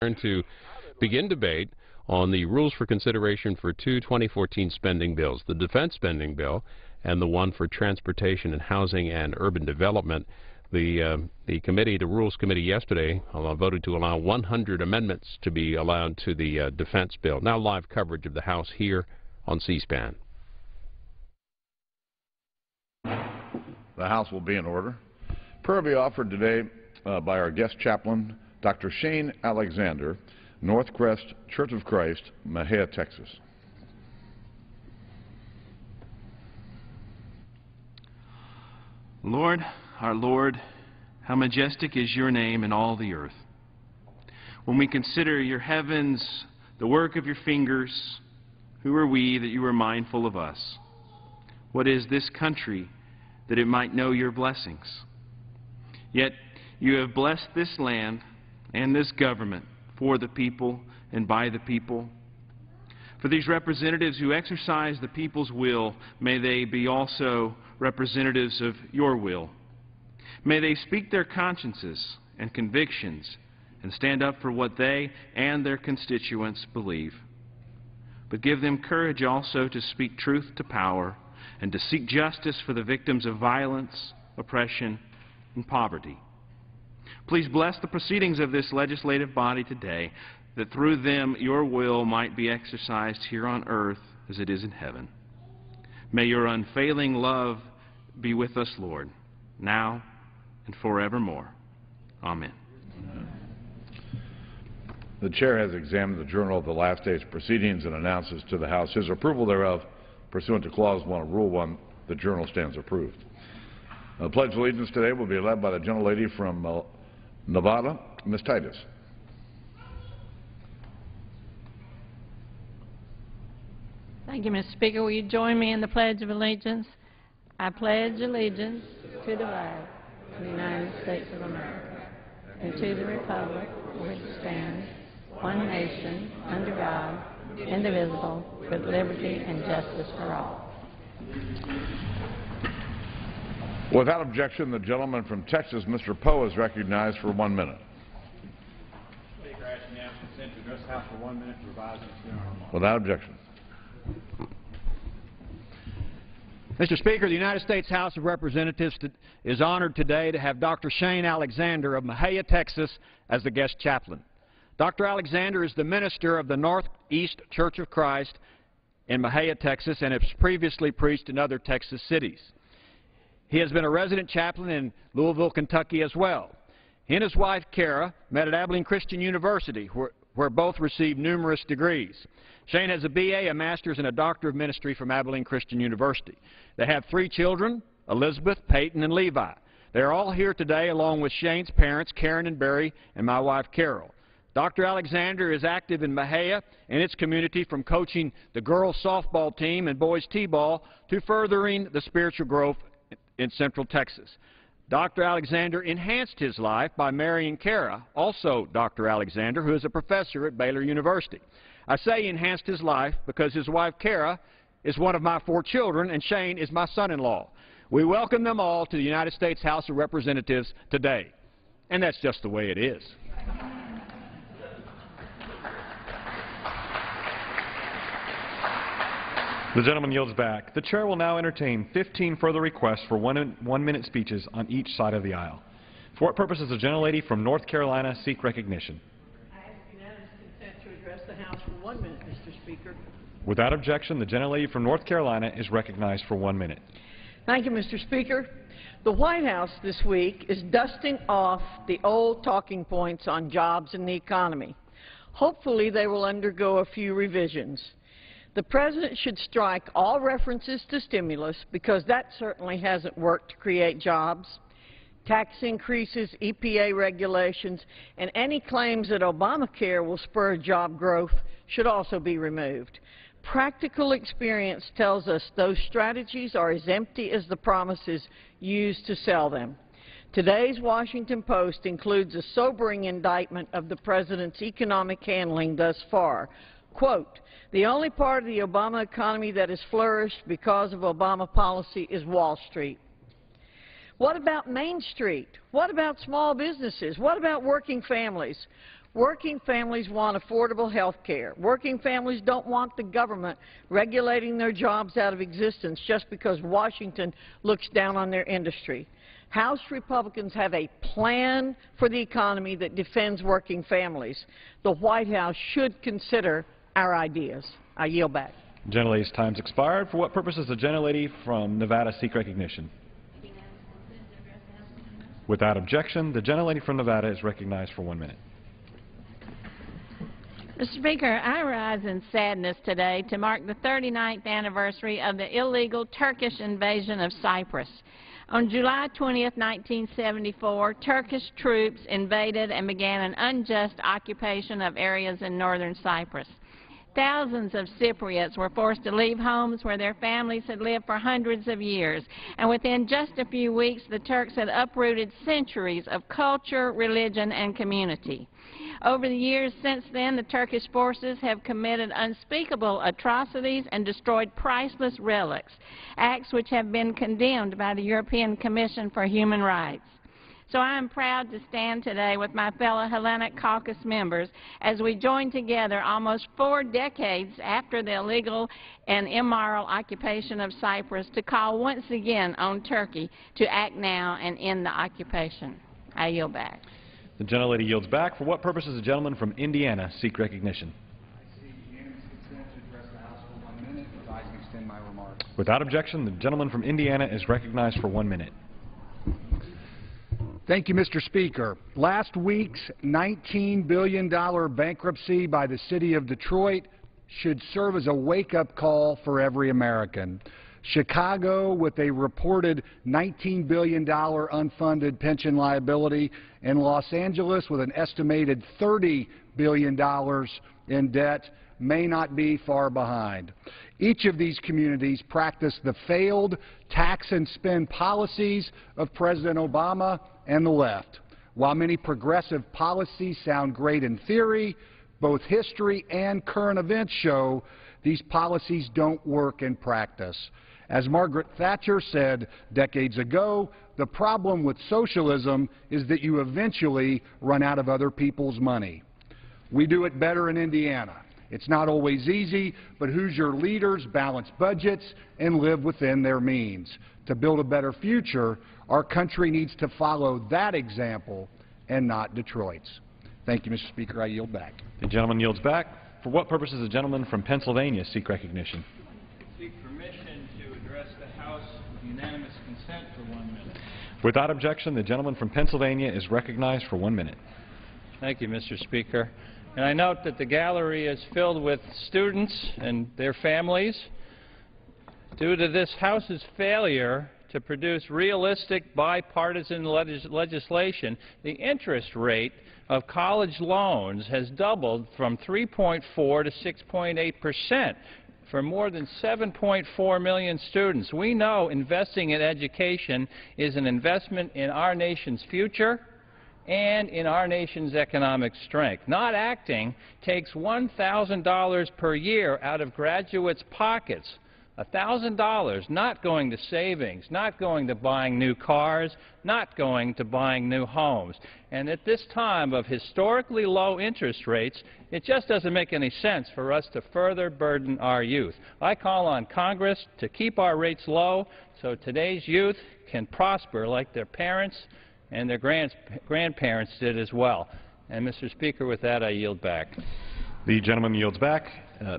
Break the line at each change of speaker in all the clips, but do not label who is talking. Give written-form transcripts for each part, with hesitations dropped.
To begin debate on the rules for consideration for two 2014 spending bills, the defense spending bill and the one for transportation and housing and urban development. The committee, the Rules Committee yesterday voted to allow 100 amendments to be allowed to the defense bill. Now live coverage of the House here on C-SPAN.
The House will be in order. Prayer will be offered today by our guest chaplain, Dr. Shane Alexander, Northcrest Church of Christ, Mexia, Texas.
Lord, our Lord, how majestic is your name in all the earth. When we consider your heavens, the work of your fingers, who are we that you are mindful of us? What is this country that it might know your blessings? Yet you have blessed this land and this government for the people and by the people. For these representatives who exercise the people's will, may they be also representatives of your will. May they speak their consciences and convictions and stand up for what they and their constituents believe. But give them courage also to speak truth to power and to seek justice for the victims of violence, oppression, and poverty. Please bless the proceedings of this legislative body today, that through them your will might be exercised here on earth as it is in heaven. May your unfailing love be with us, Lord, now and forevermore. Amen.
The Chair has examined the Journal of the last day's proceedings and announces to the House his approval thereof. Pursuant to Clause 1 of Rule 1, the Journal stands approved. The Pledge of Allegiance today will be led by the gentlelady from Nevada, Ms. Titus.
Thank you, Mr. Speaker. Will you join me in the Pledge of Allegiance? I pledge allegiance to the flag of the United States of America and to the republic for which it stands, one nation, under God, indivisible, with liberty and justice for all.
Without objection, the gentleman from Texas, Mr. Poe, is recognized for 1 minute.
Speaker, I ask unanimous consent to address the House for 1 minute to revise its general law.
Without objection.
Mr. Speaker, the United States House of Representatives is honored today to have Dr. Shane Alexander of Mexia, Texas, as the guest chaplain. Dr. Alexander is the minister of the Northeast Church of Christ in Mexia, Texas, and has previously preached in other Texas cities. He has been a resident chaplain in Louisville, Kentucky as well. He and his wife, Kara, met at Abilene Christian University, where both received numerous degrees. Shane has a BA, a master's, and a doctor of ministry from Abilene Christian University. They have 3 children, Elizabeth, Peyton, and Levi. They are all here today along with Shane's parents, Karen and Barry, and my wife, Carol. Dr. Alexander is active in Mexia and its community, from coaching the girls' softball team and boys' t-ball to furthering the spiritual growth in Central Texas. Dr. Alexander enhanced his life by marrying Kara, also Dr. Alexander, who is a professor at Baylor University. I say he enhanced his life because his wife, Kara, is one of my 4 children, and Shane is my son-in-law. We welcome them all to the United States House of Representatives today. And that's just the way it is.
The gentleman yields back. The chair will now entertain 15 further requests for one-minute speeches on each side of the aisle. For what purpose does the gentlelady from North Carolina seek recognition?
I ask unanimous consent to address the House for 1 minute, Mr. Speaker.
Without objection, the gentlelady from North Carolina is recognized for 1 minute.
Thank you, Mr. Speaker. The White House this week is dusting off the old talking points on jobs and the economy. Hopefully, they will undergo a few revisions. The President should strike all references to stimulus, because that certainly hasn't worked to create jobs. Tax increases, EPA regulations, and any claims that Obamacare will spur job growth should also be removed. Practical experience tells us those strategies are as empty as the promises used to sell them. Today's Washington Post includes a sobering indictment of the President's economic handling thus far. Quote, "The only part of the Obama economy that has flourished because of Obama policy is Wall Street." What about Main Street? What about small businesses? What about working families? Working families want affordable health care. Working families don't want the government regulating their jobs out of existence just because Washington looks down on their industry. House Republicans have a plan for the economy that defends working families. The White House should consider our ideas. I yield back.
Gentlelady's time's expired. For what purpose does the gentlelady from Nevada seek recognition? Without objection, the gentlelady from Nevada is recognized for 1 minute.
Mr. Speaker, I rise in sadness today to mark the 39th anniversary of the illegal Turkish invasion of Cyprus. On July 20th, 1974, Turkish troops invaded and began an unjust occupation of areas in northern Cyprus. Thousands of Cypriots were forced to leave homes where their families had lived for hundreds of years, and within just a few weeks, the Turks had uprooted centuries of culture, religion, and community. Over the years since then, the Turkish forces have committed unspeakable atrocities and destroyed priceless relics, acts which have been condemned by the European Commission for Human Rights. So I am proud to stand today with my fellow Hellenic Caucus members as we join together almost 4 decades after the illegal and immoral occupation of Cyprus to call once again on Turkey to act now and end the occupation. I yield back.
The gentlelady yields back. For what purpose does the gentleman from Indiana seek recognition?
I see unanimous consent to address the House for 1 minute. I can extend my remarks.
Without objection, the gentleman from Indiana is recognized for 1 minute.
Thank you, Mr. Speaker. Last week's $19 billion bankruptcy by the city of Detroit should serve as a wake-up call for every American. Chicago, with a reported $19 billion unfunded pension liability, and Los Angeles, with an estimated $30 billion in debt, may not be far behind. Each of these communities practice the failed tax and spend policies of President Obama and the left. While many progressive policies sound great in theory, both history and current events show these policies don't work in practice. As Margaret Thatcher said decades ago, the problem with socialism is that you eventually run out of other people's money. We do it better in Indiana. It's not always easy, but Hoosier leaders balance budgets and live within their means. To build a better future, our country needs to follow that example and not Detroit's. Thank you, Mr. Speaker. I yield back.
The gentleman yields back. For what purpose does the gentleman from Pennsylvania seek recognition?
Seek permission to address the House with unanimous consent for 1 minute.
Without objection, the gentleman from Pennsylvania is recognized for 1 minute.
Thank you, Mr. Speaker. And I note that the gallery is filled with students and their families. Due to this House's failure to produce realistic bipartisan legislation, the interest rate of college loans has doubled from 3.4 to 6.8% for more than 7.4 million students. We know investing in education is an investment in our nation's future and in our nation's economic strength. Not acting takes $1,000 per year out of graduates' pockets. $1,000 not going to savings, not going to buying new cars, not going to buying new homes. And at this time of historically low interest rates, it just doesn't make any sense for us to further burden our youth. I call on Congress to keep our rates low so today's youth can prosper like their parents and their grandparents did as well. And, Mr. Speaker, with that, I yield back.
The gentleman yields back.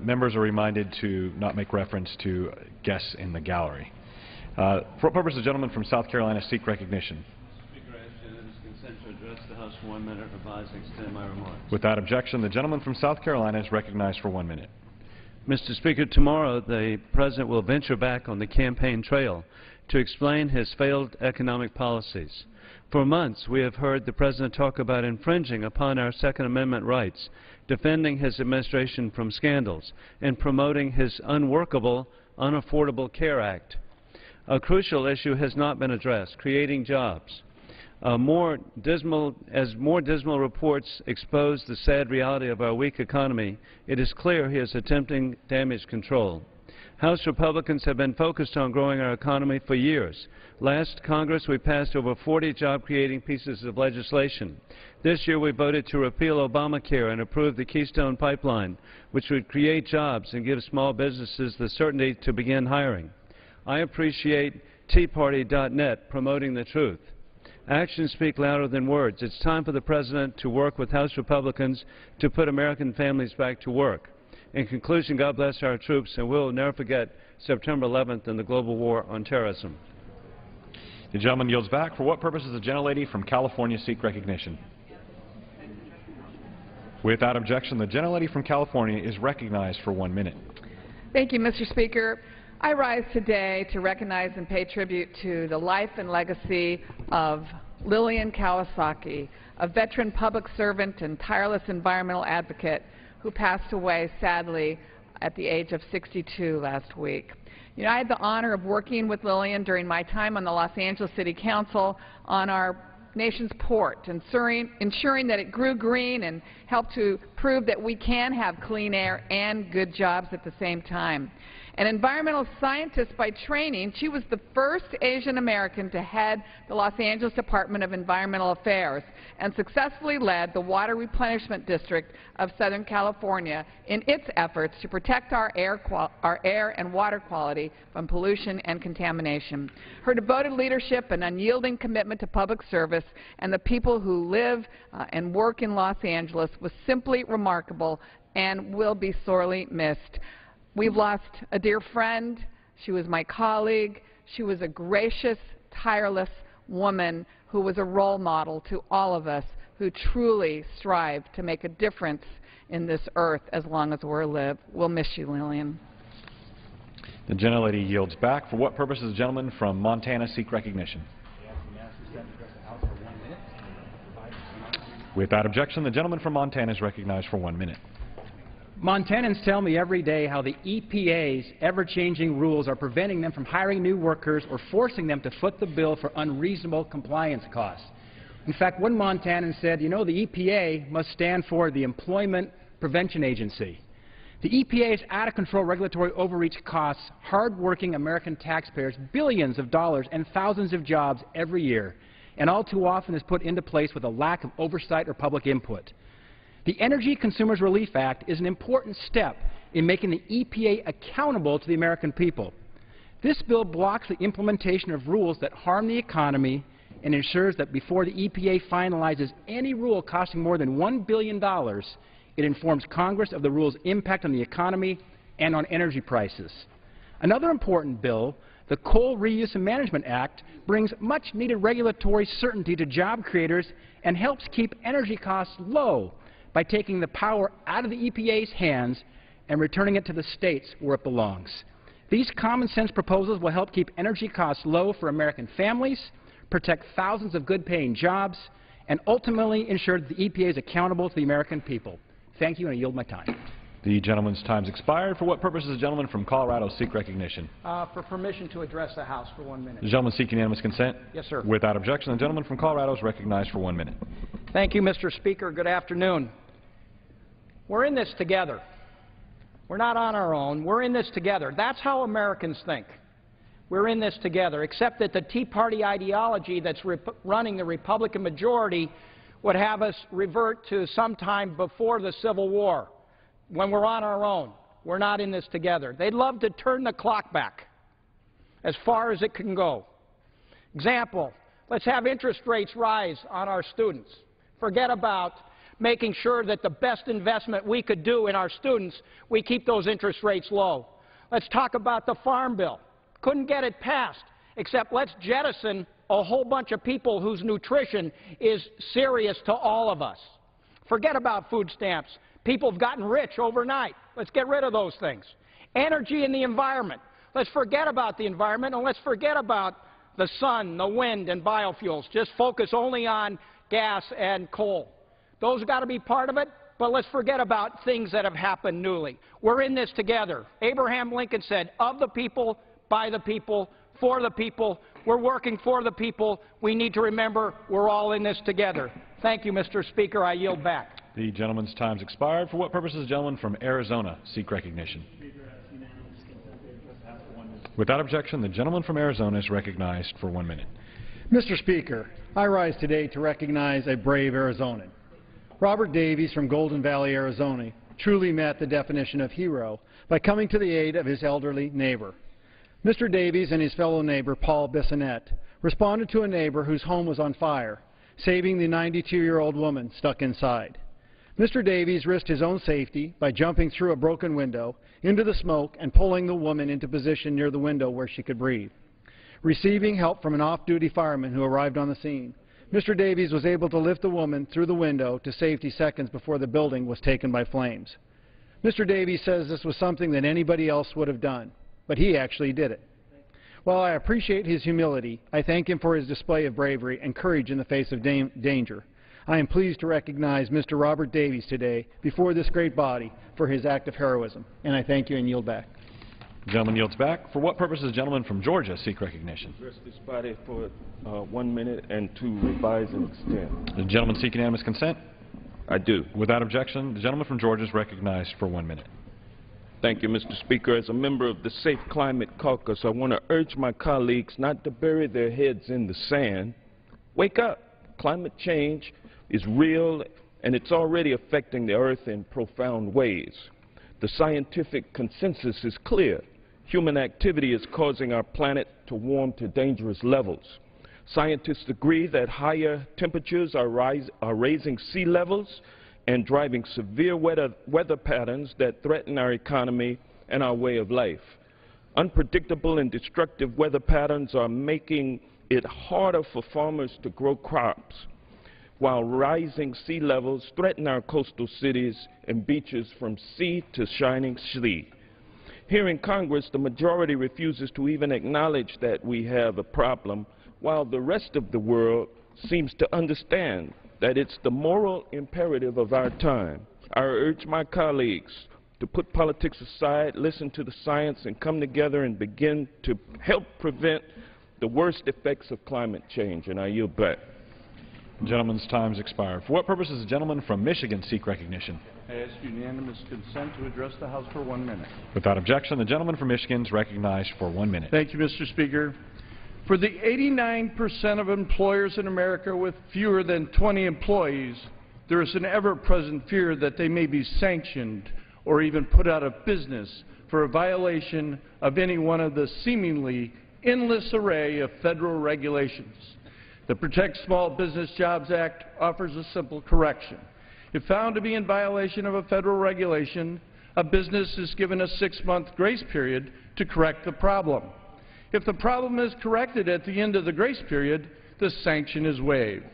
Members are reminded to not make reference to guests in the gallery. For what purpose does the gentleman from South Carolina seek recognition?
Speaker, I ask unanimous consent to address the House for 1 minute. Revise and extend my remarks.
Without objection, the gentleman from South Carolina is recognized for 1 minute.
Mr. Speaker, tomorrow the President will venture back on the campaign trail to explain his failed economic policies. For months, we have heard the President talk about infringing upon our Second Amendment rights, defending his administration from scandals, and promoting his unworkable, unaffordable CARE Act. A crucial issue has not been addressed, creating jobs. More dismal reports expose the sad reality of our weak economy, it is clear he is attempting damage control. House Republicans have been focused on growing our economy for years. Last Congress, we passed over 40 job-creating pieces of legislation. This year, we voted to repeal Obamacare and approve the Keystone Pipeline, which would create jobs and give small businesses the certainty to begin hiring. I appreciate TeaParty.net promoting the truth. Actions speak louder than words. It's time for the President to work with House Republicans to put American families back to work. In conclusion, God bless our troops, and we'll never forget September 11th and the global war on terrorism.
The gentleman yields back. For what purpose does the gentlelady from California seek recognition? Without objection, the gentlelady from California is recognized for 1 minute.
Thank you, Mr. Speaker. I rise today to recognize and pay tribute to the life and legacy of Lillian Kawasaki, a veteran public servant and tireless environmental advocate who passed away, sadly, at the age of 62 last week. You know, I had the honor of working with Lillian during my time on the Los Angeles City Council on our nation's port, ensuring that it grew green and helped to prove that we can have clean air and good jobs at the same time. An environmental scientist by training, she was the first Asian American to head the Los Angeles Department of Environmental Affairs and successfully led the Water Replenishment District of Southern California in its efforts to protect our air and water quality from pollution and contamination. Her devoted leadership and unyielding commitment to public service and the people who live and work in Los Angeles was simply remarkable and will be sorely missed. We've lost a dear friend. She was my colleague. She was a gracious, tireless woman who was a role model to all of us who truly strive to make a difference in this earth as long as we're alive. We'll miss you, Lillian.
The gentlelady yields back. For what purpose does the gentleman from Montana seek recognition? Without objection, the gentleman from Montana is recognized for 1 minute.
Montanans tell me every day how the EPA's ever-changing rules are preventing them from hiring new workers or forcing them to foot the bill for unreasonable compliance costs. In fact, one Montanan said, you know, the EPA must stand for the Employment Prevention Agency. The EPA's out-of-control regulatory overreach costs hard-working American taxpayers billions of dollars and thousands of jobs every year, and all too often is put into place with a lack of oversight or public input. The Energy Consumers Relief Act is an important step in making the EPA accountable to the American people. This bill blocks the implementation of rules that harm the economy and ensures that before the EPA finalizes any rule costing more than $1 billion, it informs Congress of the rule's impact on the economy and on energy prices. Another important bill, the Coal Reuse and Management Act, brings much-needed regulatory certainty to job creators and helps keep energy costs low by taking the power out of the EPA's hands and returning it to the states where it belongs. These common-sense proposals will help keep energy costs low for American families, protect thousands of good-paying jobs, and ultimately ensure that the EPA is accountable to the American people. Thank you, and I yield my time.
The gentleman's time's expired. For what purpose does the gentleman from Colorado seek recognition?
For permission to address the House for 1 minute.
The gentleman seek unanimous consent?
Yes, sir.
Without objection, the gentleman from Colorado is recognized for 1 minute.
Thank you, Mr. Speaker. Good afternoon. We're in this together. We're not on our own. We're in this together. That's how Americans think. We're in this together, except that the Tea Party ideology that's running the Republican majority would have us revert to sometime before the Civil War, when we're on our own. We're not in this together. They'd love to turn the clock back as far as it can go. Example, let's have interest rates rise on our students. Forget about making sure that the best investment we could do in our students, we keep those interest rates low. Let's talk about the Farm Bill. Couldn't get it passed, except let's jettison a whole bunch of people whose nutrition is serious to all of us. Forget about food stamps. People have gotten rich overnight. Let's get rid of those things. Energy and the environment. Let's forget about the environment and let's forget about the sun, the wind, and biofuels. Just focus only on gas and coal. Those have got to be part of it, but let's forget about things that have happened newly. We're in this together. Abraham Lincoln said, of the people, by the people, for the people. We're working for the people. We need to remember we're all in this together. Thank you, Mr. Speaker. I yield back.
The gentleman's time's expired. For what purpose does the gentleman from Arizona seek recognition? Without objection, the gentleman from Arizona is recognized for 1 minute.
Mr. Speaker, I rise today to recognize a brave Arizonan. Robert Davies from Golden Valley, Arizona, truly met the definition of hero by coming to the aid of his elderly neighbor. Mr. Davies and his fellow neighbor, Paul Bissonnette, responded to a neighbor whose home was on fire, saving the 92-year-old woman stuck inside. Mr. Davies risked his own safety by jumping through a broken window into the smoke and pulling the woman into position near the window where she could breathe. Receiving help from an off-duty fireman who arrived on the scene, Mr. Davies was able to lift the woman through the window to safety seconds before the building was taken by flames. Mr. Davies says this was something that anybody else would have done, but he actually did it. While I appreciate his humility, I thank him for his display of bravery and courage in the face of danger. I am pleased to recognize Mr. Robert Davies today before this great body for his act of heroism, and I thank you and yield back.
The gentleman yields back. For what purpose does the gentleman from Georgia seek recognition?
Address this body for 1 minute and to revise and extend.
The gentleman seek unanimous consent?
I do.
Without objection, the gentleman from Georgia is recognized for 1 minute.
Thank you, Mr. Speaker. As a member of the Safe Climate Caucus, I want to urge my colleagues not to bury their heads in the sand. Wake up. Climate change is real, and it's already affecting the Earth in profound ways. The scientific consensus is clear. Human activity is causing our planet to warm to dangerous levels. Scientists agree that higher temperatures are raising sea levels and driving severe weather patterns that threaten our economy and our way of life. Unpredictable and destructive weather patterns are making it harder for farmers to grow crops, while rising sea levels threaten our coastal cities and beaches from sea to shining sea. Here in Congress, the majority refuses to even acknowledge that we have a problem, while the rest of the world seems to understand that it's the moral imperative of our time. I urge my colleagues to put politics aside, listen to the science, and come together and begin to help prevent the worst effects of climate change. And I yield back.
The gentleman's time has expired. For what purpose does the gentleman from Michigan seek recognition?
I ask unanimous consent to address the House for 1 minute.
Without objection, the gentleman from Michigan is recognized for 1 minute.
Thank you, Mr. Speaker. For the 89% of employers in America with fewer than 20 employees, there is an ever-present fear that they may be sanctioned or even put out of business for a violation of any one of the seemingly endless array of federal regulations. The Protect Small Business Jobs Act offers a simple correction. If found to be in violation of a federal regulation, a business is given a 6-month grace period to correct the problem. If the problem is corrected at the end of the grace period, the sanction is waived.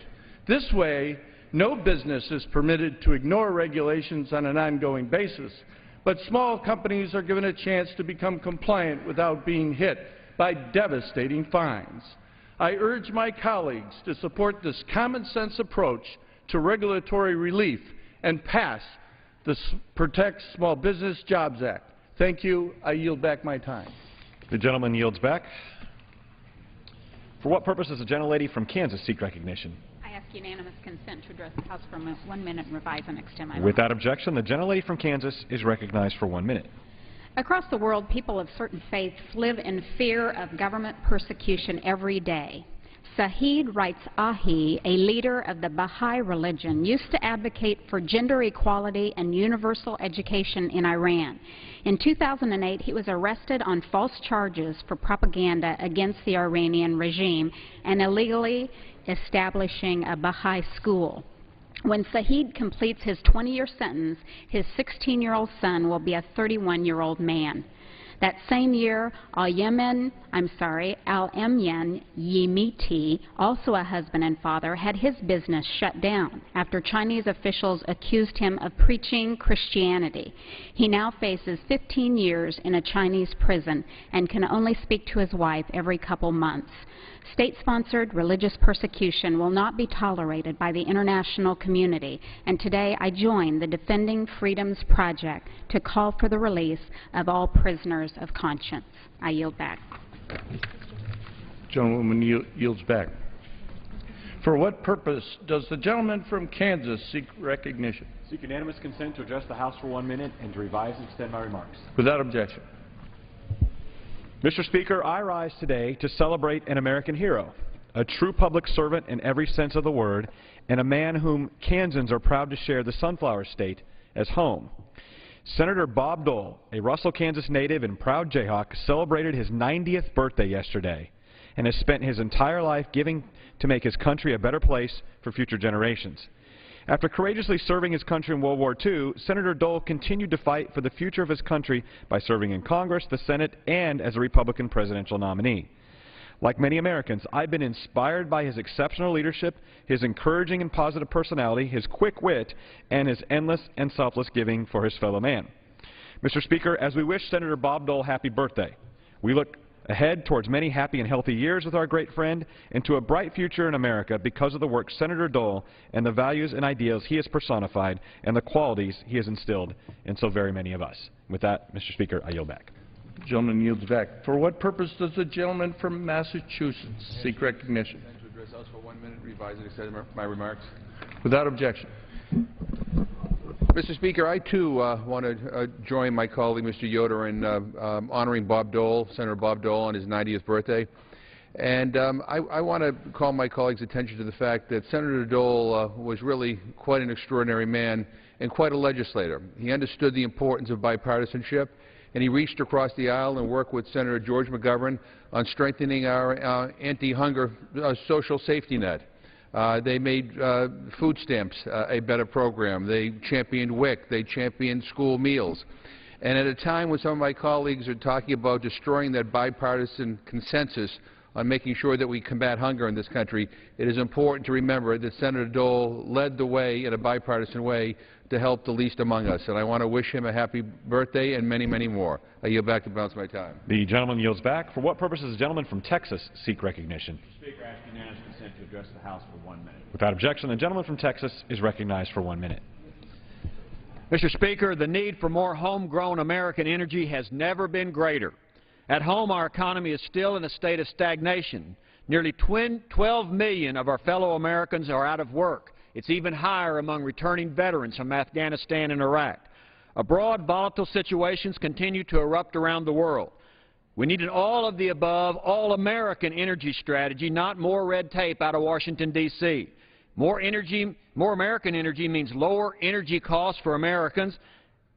This way, no business is permitted to ignore regulations on an ongoing basis, but small companies are given a chance to become compliant without being hit by devastating fines. I urge my colleagues to support this common-sense approach to regulatory relief and pass the Protect Small Business Jobs Act. Thank you. I yield back my time.
The gentleman yields back. For what purpose does the gentlelady from Kansas seek recognition?
I ask unanimous consent to address the House for 1 minute and revise and extend my
Without objection, the gentlelady from Kansas is recognized for 1 minute.
Across the world, people of certain faiths live in fear of government persecution every day. Saeed Ahi, a leader of the Baha'i religion, used to advocate for gender equality and universal education in Iran. In 2008, he was arrested on false charges for propaganda against the Iranian regime and illegally establishing a Baha'i school. When Saeed completes his 20-year sentence, his 16-year-old son will be a 31-year-old man. That same year, Al-Emyan Yemiti, also a husband and father, had his business shut down after Chinese officials accused him of preaching Christianity. He now faces 15 years in a Chinese prison and can only speak to his wife every couple months. State-sponsored religious persecution will not be tolerated by the international community, and today I join the Defending Freedoms Project to call for the release of all prisoners of conscience. I yield back.
Gentlewoman yields back. For what purpose does the gentleman from Kansas seek recognition?
Seek unanimous consent to address the House for 1 minute and to revise and extend my remarks.
Without objection.
Mr. Speaker, I rise today to celebrate an American hero, a true public servant in every sense of the word, and a man whom Kansans are proud to share the Sunflower State as home. Senator Bob Dole, a Russell, Kansas native and proud Jayhawk, celebrated his 90th birthday yesterday and has spent his entire life giving to make his country a better place for future generations. After courageously serving his country in World War II, Senator Dole continued to fight for the future of his country by serving in Congress, the Senate, and as a Republican presidential nominee. Like many Americans, I've been inspired by his exceptional leadership, his encouraging and positive personality, his quick wit, and his endless and selfless giving for his fellow man. Mr. Speaker, as we wish Senator Bob Dole happy birthday, we look ahead towards many happy and healthy years with our great friend and to a bright future in America because of the work Senator Dole and the values and ideals he has personified and the qualities he has instilled in so very many of us. With that, Mr. Speaker, I yield back.
The gentleman yields back. For what purpose does the gentleman from Massachusetts seek recognition?
To address the House for 1 minute, revise and extend my remarks.
Without objection.
Mr. Speaker, I too want to join my colleague, Mr. Yoder, in honoring Bob Dole, Senator Bob Dole, on his 90th birthday. And I want to call my colleagues' attention to the fact that Senator Dole was really quite an extraordinary man and quite a legislator. He understood the importance of bipartisanship, and he reached across the aisle and worked with Senator George McGovern on strengthening our anti-hunger social safety net. They made food stamps a better program. They championed WIC. They championed school meals. And at a time when some of my colleagues are talking about destroying that bipartisan consensus on making sure that we combat hunger in this country, it is important to remember that Senator Dole led the way in a bipartisan way to help the least among us. And I want to wish him a happy birthday and many, many more. I yield back to balance my time.
The gentleman yields back. For what purpose does the gentleman from Texas seek recognition?
Speaker, I ask unanimous consent to address the House for 1 minute.
Without objection, the gentleman from Texas is recognized for 1 minute.
Mr. Speaker, the need for more homegrown American energy has never been greater. At home, our economy is still in a state of stagnation. Nearly 12 million of our fellow Americans are out of work. It's even higher among returning veterans from Afghanistan and Iraq. Abroad, volatile situations continue to erupt around the world. We need an all-of-the-above, all-American energy strategy, not more red tape out of Washington, D.C. More American energy means lower energy costs for Americans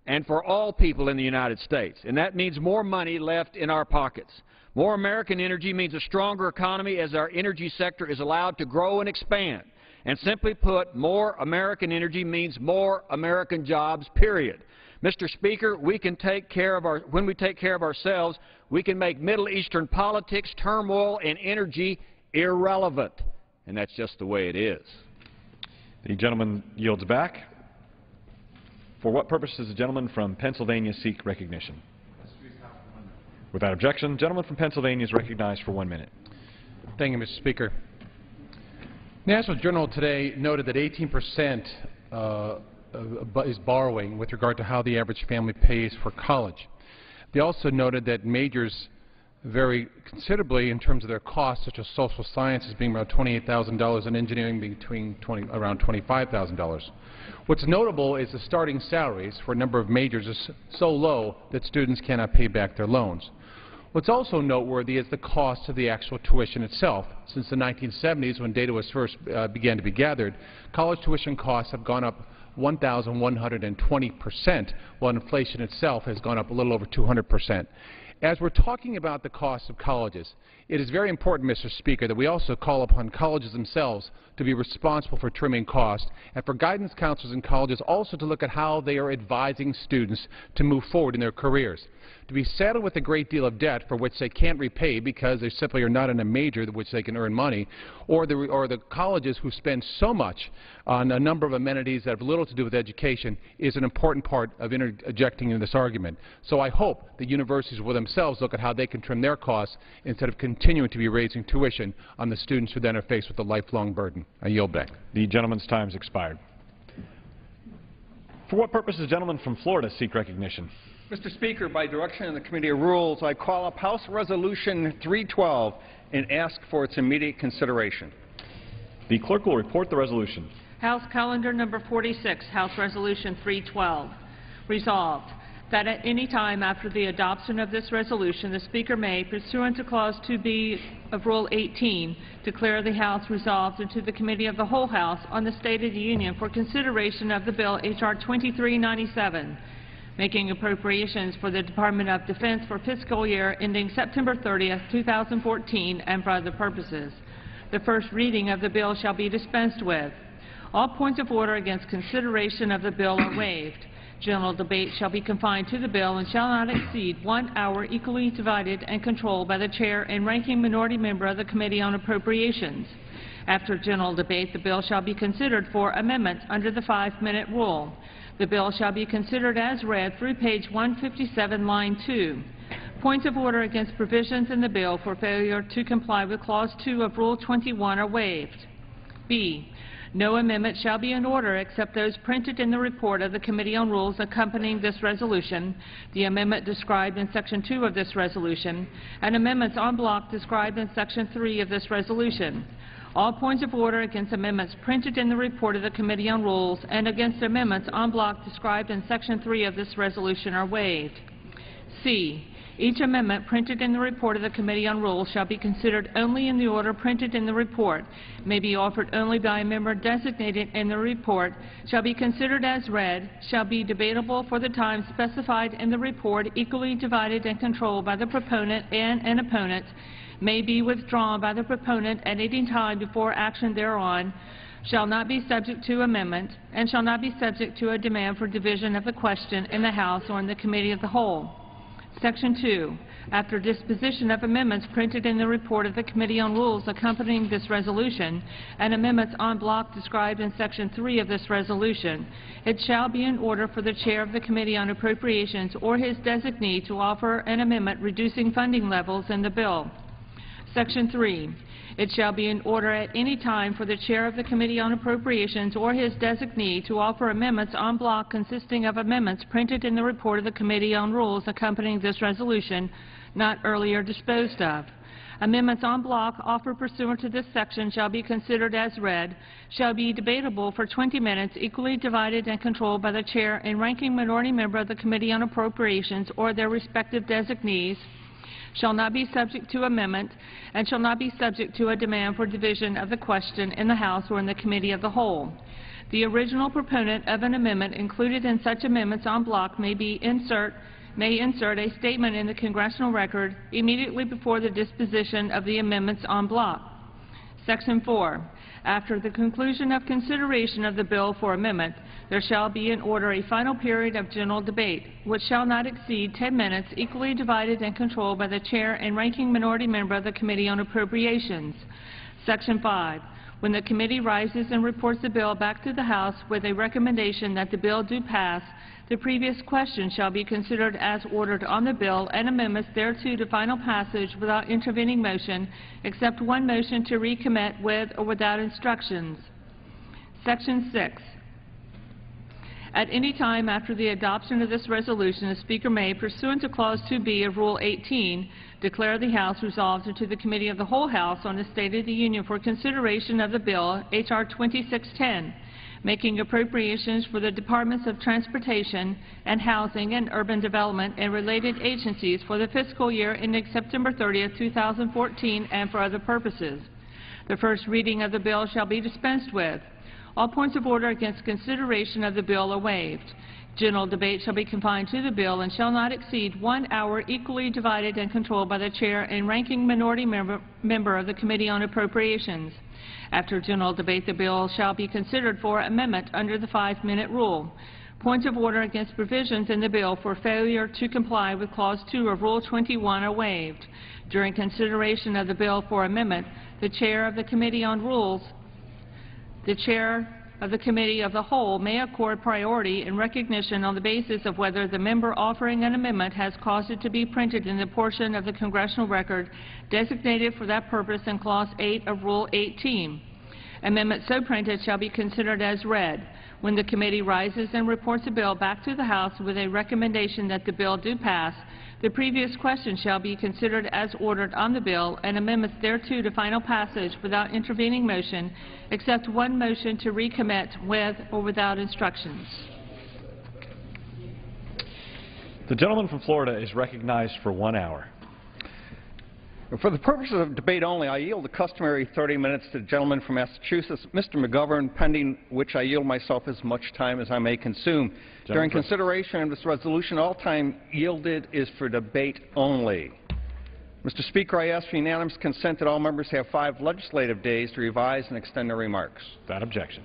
and for all people in the United States. And that means more money left in our pockets. More American energy means a stronger economy as our energy sector is allowed to grow and expand. And simply put, more American energy means more American jobs, period. Mr. Speaker, we can take care of when we take care of ourselves, we can make Middle Eastern politics, turmoil, and energy irrelevant. And that's just the way it is.
The gentleman yields back. For what purpose does the gentleman from Pennsylvania seek recognition? Without objection, the gentleman from Pennsylvania is recognized for 1 minute.
Thank you, Mr. Speaker. National Journal today noted that 18% is borrowing with regard to how the average family pays for college. They also noted that majors vary considerably in terms of their costs, such as social sciences being around $28,000 and engineering being around $25,000. What's notable is the starting salaries for a number of majors is so low that students cannot pay back their loans. What's also noteworthy is the cost of the actual tuition itself. Since the 1970s, when data was first began to be gathered, college tuition costs have gone up 1,120%, while inflation itself has gone up a little over 200%. As we're talking about the cost of colleges, it is very important, Mr. Speaker, that we also call upon colleges themselves to be responsible for trimming costs, and for guidance counselors in colleges also to look at how they are advising students to move forward in their careers. To be saddled with a great deal of debt for which they can't repay because they simply are not in a major in which they can earn money, or the colleges who spend so much on a number of amenities that have little to do with education, is an important part of interjecting in this argument. So I hope that universities will themselves look at how they can trim their costs instead of continuing to be raising tuition on the students who then are faced with a lifelong burden. I yield back.
The gentleman's time has expired. For what purpose does the gentleman from Florida seek recognition?
Mr. Speaker, by direction of the Committee of Rules, I call up House Resolution 312 and ask for its immediate consideration.
The clerk will report the resolution.
House Calendar Number 46, House Resolution 312. Resolved
that at any time after the adoption of this resolution, the Speaker may, pursuant to Clause 2B of Rule 18, declare the House resolved into the Committee of the Whole House on the State of the Union for consideration of the bill H.R. 2397, making appropriations for the Department of Defense for fiscal year ending September 30th, 2014, and for other purposes. The first reading of the bill shall be dispensed with. All points of order against consideration of the bill are waived. General debate shall be confined to the bill and shall not exceed 1 hour, equally divided and controlled by the Chair and Ranking Minority Member of the Committee on Appropriations. After general debate, the bill shall be considered for amendment under the 5-minute rule. The bill shall be considered as read through page 157, line 2. Points of order against provisions in the bill for failure to comply with Clause 2 of Rule 21 are waived. B. No amendment shall be in order except those printed in the report of the Committee on Rules accompanying this resolution, the amendment described in Section 2 of this resolution, and amendments en bloc described in Section 3 of this resolution. All points of order against amendments printed in the report of the Committee on Rules and against amendments en bloc described in Section 3 of this resolution are waived. C. Each amendment printed in the report of the Committee on Rules shall be considered only in the order printed in the report, may be offered only by a member designated in the report, shall be considered as read, shall be debatable for the time specified in the report, equally divided and controlled by the proponent and an opponent, may be withdrawn by the proponent at any time before action thereon, shall not be subject to amendment, and shall not be subject to a demand for division of the question in the House or in the Committee of the Whole. Section 2. After disposition of amendments printed in the report of the Committee on Rules accompanying this resolution and amendments en bloc described in Section 3 of this resolution, it shall be in order for the Chair of the Committee on Appropriations or his designee to offer an amendment reducing funding levels in the bill. Section 3. It shall be in order at any time for the Chair of the Committee on Appropriations or his designee to offer amendments en bloc consisting of amendments printed in the report of the Committee on Rules accompanying this resolution, not earlier disposed of. Amendments en bloc offered pursuant to this section shall be considered as read, shall be debatable for 20 minutes, equally divided and controlled by the Chair and Ranking Minority Member of the Committee on Appropriations or their respective designees, shall not be subject to amendment, and shall not be subject to a demand for division of the question in the House or in the Committee of the Whole. The original proponent of an amendment included in such amendments en bloc may insert a statement in the congressional record immediately before the disposition of the amendments en bloc. Section 4. After the conclusion of consideration of the bill for amendment, there shall be in order a final period of general debate, which shall not exceed 10 minutes, equally divided and controlled by the Chair and Ranking Minority Member of the Committee on Appropriations. Section 5. When the committee rises and reports the bill back to the House with a recommendation that the bill do pass, the previous question shall be considered as ordered on the bill and amendments thereto to final passage without intervening motion, except one motion to recommit with or without instructions. Section 6. At any time after the adoption of this resolution, the Speaker may, pursuant to Clause 2B of Rule 18, declare the House resolved into the Committee of the Whole House on the State of the Union for consideration of the bill, H.R. 2610, making appropriations for the Departments of Transportation and Housing and Urban Development and related agencies for the fiscal year ending September 30th, 2014, and for other purposes. The first reading of the bill shall be dispensed with. All points of order against consideration of the bill are waived. General debate shall be confined to the bill and shall not exceed 1 hour, equally divided and controlled by the Chair and Ranking Minority Member of the Committee on Appropriations. After general debate, the bill shall be considered for amendment under the 5-minute rule. Points of order against provisions in the bill for failure to comply with Clause 2 of Rule 21 are waived. During consideration of the bill for amendment, the Chair of the Committee on Rules, the Chair of the Committee of the Whole may accord priority in recognition on the basis of whether the member offering an amendment has caused it to be printed in the portion of the congressional record designated for that purpose in Clause 8 of Rule 18. Amendments so printed shall be considered as read. When the committee rises and reports a bill back to the House with a recommendation that the bill do pass, the previous question shall be considered as ordered on the bill and amendments thereto to final passage without intervening motion, except one motion to recommit with or without instructions.
The gentleman from Florida is recognized for 1 hour.
For the purposes of debate only, I yield the customary 30 minutes to the gentleman from Massachusetts, Mr. McGovern, pending which I yield myself as much time as I may consume. During consideration of this resolution, all time yielded is for debate only. Mr. Speaker, I ask for unanimous consent that all members have 5 legislative days to revise and extend their remarks.
Without objection.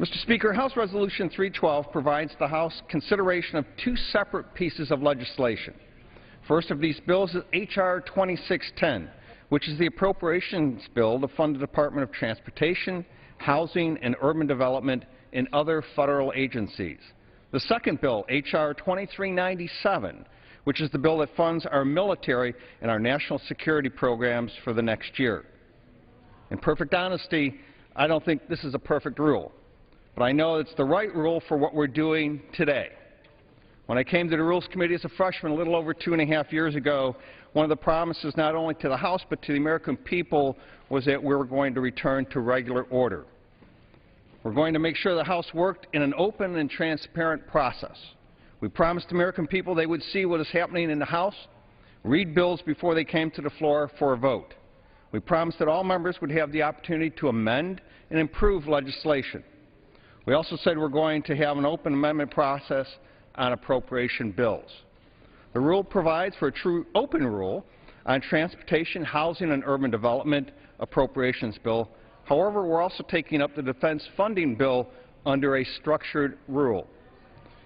Mr. Speaker, House Resolution 312 provides the House consideration of 2 separate pieces of legislation. First of these bills is H.R. 2610, which is the appropriations bill to fund the Department of Transportation, Housing and Urban Development, and other federal agencies. The second bill, H.R. 2397, which is the bill that funds our military and our national security programs for the next year. In perfect honesty, I don't think this is a perfect rule, but I know it's the right rule for what we're doing today. When I came to the Rules Committee as a freshman a little over 2.5 years ago, one of the promises not only to the House but to the American people was that we were going to return to regular order. We're going to make sure the House worked in an open and transparent process. We promised the American people they would see what is happening in the House, read bills before they came to the floor for a vote. We promised that all members would have the opportunity to amend and improve legislation. We also said we're going to have an open amendment process on appropriation bills. The rule provides for a true open rule on transportation, housing, and urban development appropriations bill. However, we're also taking up the defense funding bill under a structured rule.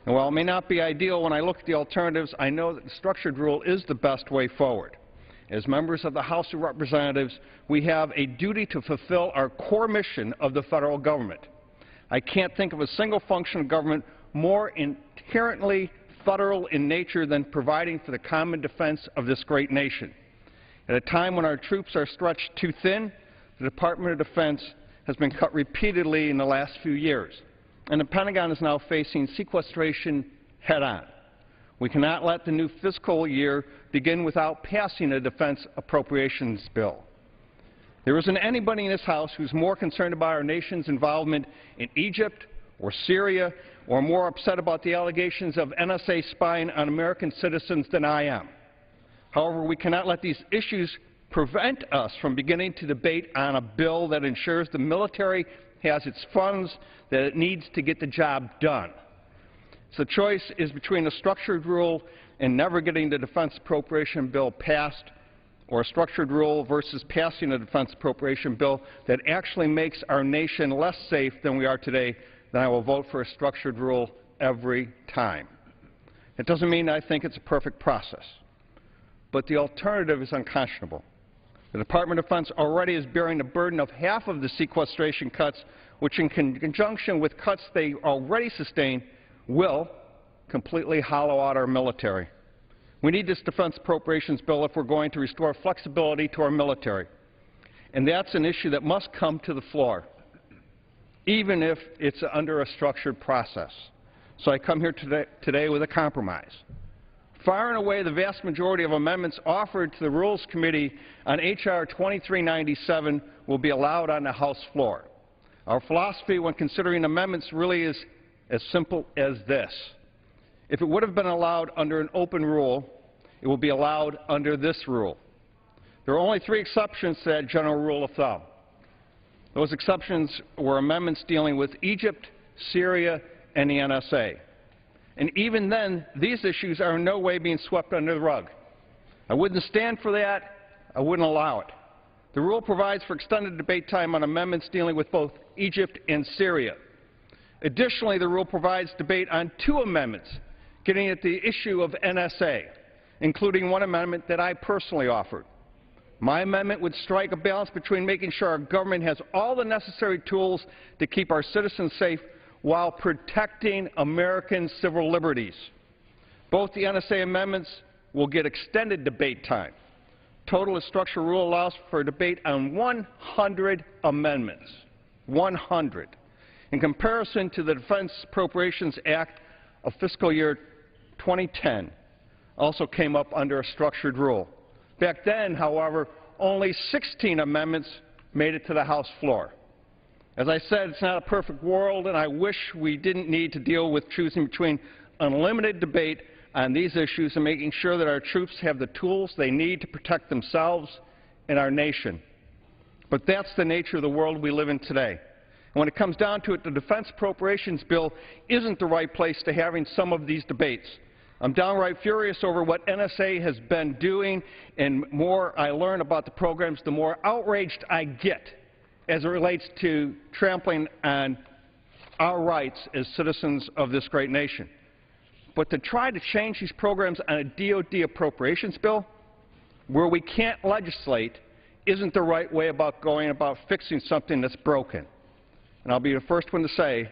And while it may not be ideal, when I look at the alternatives, I know that the structured rule is the best way forward. As members of the House of Representatives, we have a duty to fulfill our core mission of the federal government. I can't think of a single function of government more inherently federal in nature than providing for the common defense of this great nation. At a time when our troops are stretched too thin, the Department of Defense has been cut repeatedly in the last few years, and the Pentagon is now facing sequestration head-on. We cannot let the new fiscal year begin without passing a defense appropriations bill. There isn't anybody in this House who's more concerned about our nation's involvement in Egypt or Syria or more upset about the allegations of NSA spying on American citizens than I am. However, we cannot let these issues prevent us from beginning to debate on a bill that ensures the military has its funds that it needs to get the job done. So the choice is between a structured rule and never getting the defense appropriation bill passed, or a structured rule versus passing a defense appropriation bill that actually makes our nation less safe than we are today. Then I will vote for a structured rule every time. It doesn't mean I think it's a perfect process, but the alternative is unconscionable. The Department of Defense already is bearing the burden of half of the sequestration cuts, which in conjunction with cuts they already sustain will completely hollow out our military. We need this defense appropriations bill if we're going to restore flexibility to our military. And that's an issue that must come to the floor, even if it's under a structured process. So I come here today with a compromise. Far and away, the vast majority of amendments offered to the Rules Committee on H.R. 2397 will be allowed on the House floor. Our philosophy when considering amendments really is as simple as this. If it would have been allowed under an open rule, it will be allowed under this rule. There are only 3 exceptions to that general rule of thumb. Those exceptions were amendments dealing with Egypt, Syria, and the NSA. And even then, these issues are in no way being swept under the rug. I wouldn't stand for that. I wouldn't allow it. The rule provides for extended debate time on amendments dealing with both Egypt and Syria. Additionally, the rule provides debate on 2 amendments getting at the issue of NSA, including one amendment that I personally offered. My amendment would strike a balance between making sure our government has all the necessary tools to keep our citizens safe while protecting American civil liberties. Both the NSA amendments will get extended debate time. Total the structural rule allows for debate on 100 amendments. 100. In comparison to the Defense Appropriations Act of fiscal year 2010, also came up under a structured rule. Back then, however, only 16 amendments made it to the House floor. As I said, it's not a perfect world, and I wish we didn't need to deal with choosing between unlimited debate on these issues and making sure that our troops have the tools they need to protect themselves and our nation. But that's the nature of the world we live in today. And when it comes down to it, the Defense Appropriations Bill isn't the right place to having some of these debates. I'm downright furious over what NSA has been doing, and the more I learn about the programs, the more outraged I get as it relates to trampling on our rights as citizens of this great nation. But to try to change these programs on a DoD appropriations bill, where we can't legislate, isn't the right way about going about fixing something that's broken. And I'll be the first one to say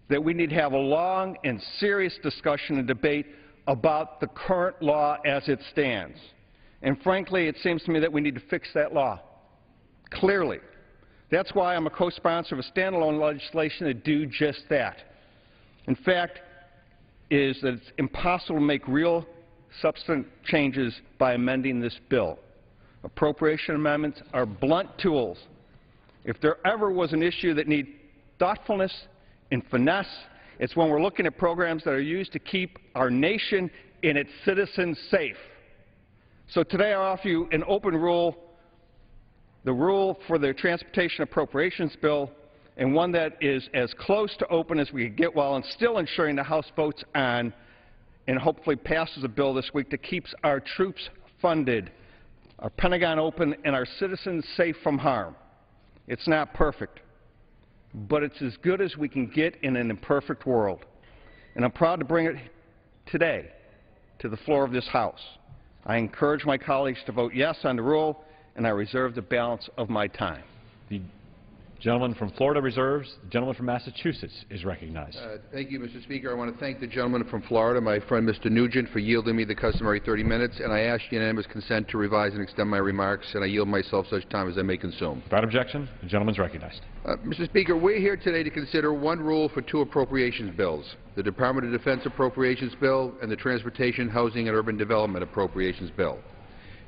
that we need to have a long and serious discussion and debate about the current law as it stands. And frankly, it seems to me that we need to fix that law, clearly. That's why I'm a co-sponsor of a standalone legislation to do just that. In fact, is that it's impossible to make real substantive changes by amending this bill. Appropriation amendments are blunt tools. If there ever was an issue that needs thoughtfulness and finesse, it's when we're looking at programs that are used to keep our nation and its citizens safe. So today I offer you an open rule, the rule for the Transportation Appropriations Bill, and one that is as close to open as we can get while still ensuring the House votes on and hopefully passes a bill this week that keeps our troops funded, our Pentagon open, and our citizens safe from harm. It's not perfect, but it's as good as we can get in an imperfect world. And I'm proud to bring it today to the floor of this House. I encourage my colleagues to vote yes on the rule, and I reserve the balance of my time.
The gentleman from Florida reserves. The gentleman from Massachusetts is recognized.
Thank you, Mr. Speaker. I want to thank the gentleman from Florida, my friend Mr. Nugent, for yielding me the customary 30 minutes, and I ask unanimous consent to revise and extend my remarks, and I yield myself such time as I may consume.
Without objection, the gentleman is recognized.
Mr. Speaker, we're here today to consider one rule for two appropriations bills, the Department of Defense Appropriations Bill and the Transportation, Housing, and Urban Development Appropriations Bill.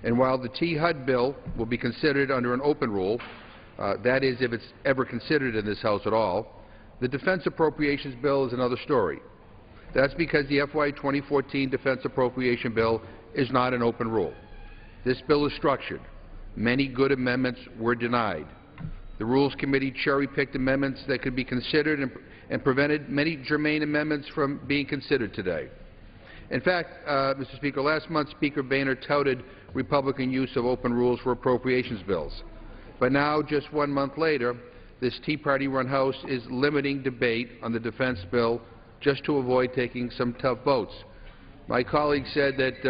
And while the T-HUD bill will be considered under an open rule, that is, if it's ever considered in this House at all, the Defense Appropriations Bill is another story. That's because the FY 2014 Defense Appropriation Bill is not an open rule. This bill is structured. Many good amendments were denied. The Rules Committee cherry-picked amendments that could be considered and prevented many germane amendments from being considered today. In fact, Mr. Speaker, last month Speaker Boehner touted Republican use of open rules for appropriations bills. But now, just 1 month later, this Tea Party-run House is limiting debate on the defense bill just to avoid taking some tough votes. My colleague said that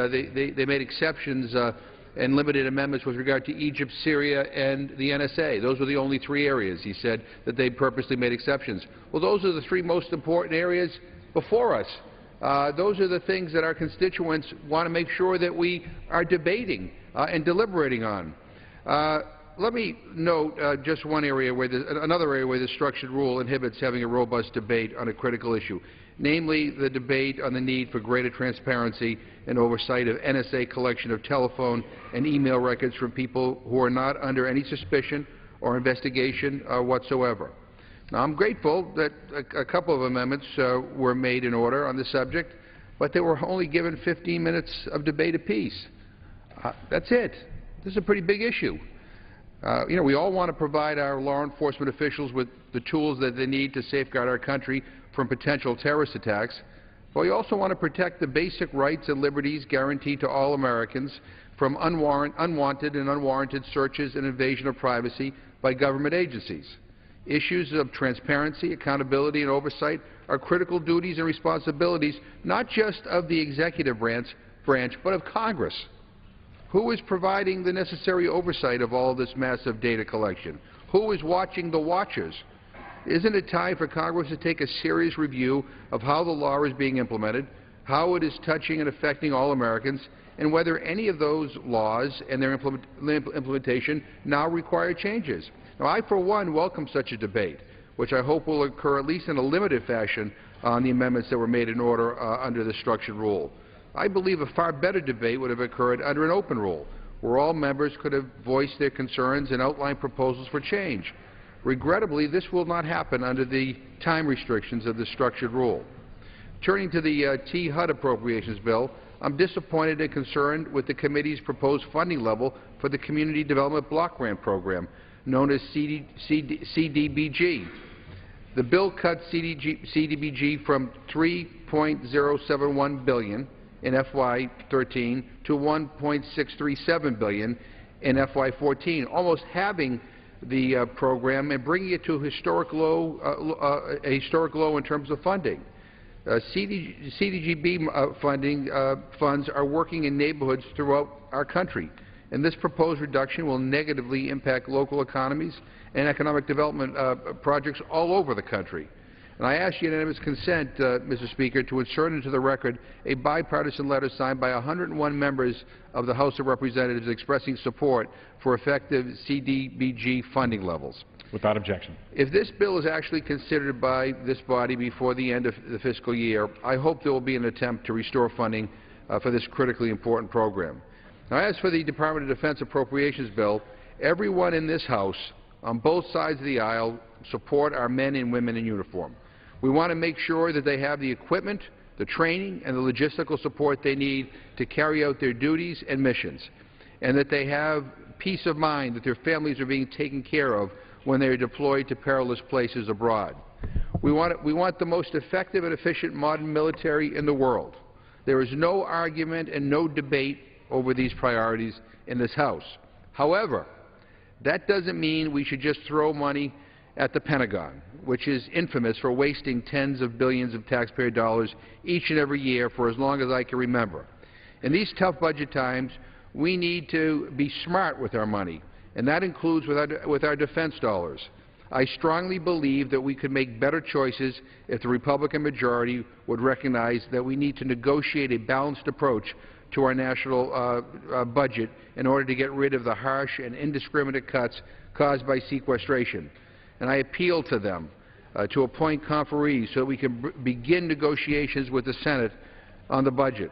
they made exceptions and limited amendments with regard to Egypt, Syria, and the NSA. Those were the only 3 areas, he said, that they purposely made exceptions. Well, those are the 3 most important areas before us. Those are the things that our constituents want to make sure that we are debating and deliberating on. Let me note just one area where another area where the structured rule inhibits having a robust debate on a critical issue, namely the debate on the need for greater transparency and oversight of NSA collection of telephone and email records from people who are not under any suspicion or investigation whatsoever. Now, I'm grateful that a couple of amendments were made in order on the subject, but they were only given 15 minutes of debate apiece. That's it. This is a pretty big issue. We all want to provide our law enforcement officials with the tools that they need to safeguard our country from potential terrorist attacks, but we also want to protect the basic rights and liberties guaranteed to all Americans from unwanted and unwarranted searches and invasion of privacy by government agencies. Issues of transparency, accountability, and oversight are critical duties and responsibilities not just of the executive branch, but of Congress. Who is providing the necessary oversight of all this massive data collection? Who is watching the watchers? Isn't it time for Congress to take a serious review of how the law is being implemented, how it is touching and affecting all Americans, and whether any of those laws and their implementation now require changes? Now, I, for one, welcome such a debate, which I hope will occur at least in a limited fashion on the amendments that were made in order under the structured rule. I believe a far better debate would have occurred under an open rule, where all members could have voiced their concerns and outlined proposals for change. Regrettably, this will not happen under the time restrictions of the structured rule. Turning to the T-HUD appropriations bill, I'm disappointed and concerned with the committee's proposed funding level for the Community Development Block Grant Program, known as CDBG. The bill cuts CDBG from $3.071 billion in FY13 to $1.637 billion in FY14, almost halving the program and bringing it to a historic low in terms of funding. CDBG funds are working in neighborhoods throughout our country, and this proposed reduction will negatively impact local economies and economic development projects all over the country. And I ask unanimous consent, Mr. Speaker, to insert into the record a bipartisan letter signed by 101 members of the House of Representatives expressing support for effective CDBG funding levels.
Without objection.
If this bill is actually considered by this body before the end of the fiscal year, I hope there will be an attempt to restore funding for this critically important program. Now, as for the Department of Defense appropriations bill, everyone in this House, on both sides of the aisle, support our men and women in uniform. We want to make sure that they have the equipment, the training, and the logistical support they need to carry out their duties and missions, and that they have peace of mind that their families are being taken care of when they are deployed to perilous places abroad. We want the most effective and efficient modern military in the world. There is no argument and no debate over these priorities in this House. However, that doesn't mean we should just throw money at the Pentagon, which is infamous for wasting tens of billions of taxpayer dollars each and every year for as long as I can remember. In these tough budget times, we need to be smart with our money, and that includes with our defense dollars. I strongly believe that we could make better choices if the Republican majority would recognize that we need to negotiate a balanced approach to our national budget in order to get rid of the harsh and indiscriminate cuts caused by sequestration. And I appeal to them to appoint conferees so that we can begin negotiations with the Senate on the budget.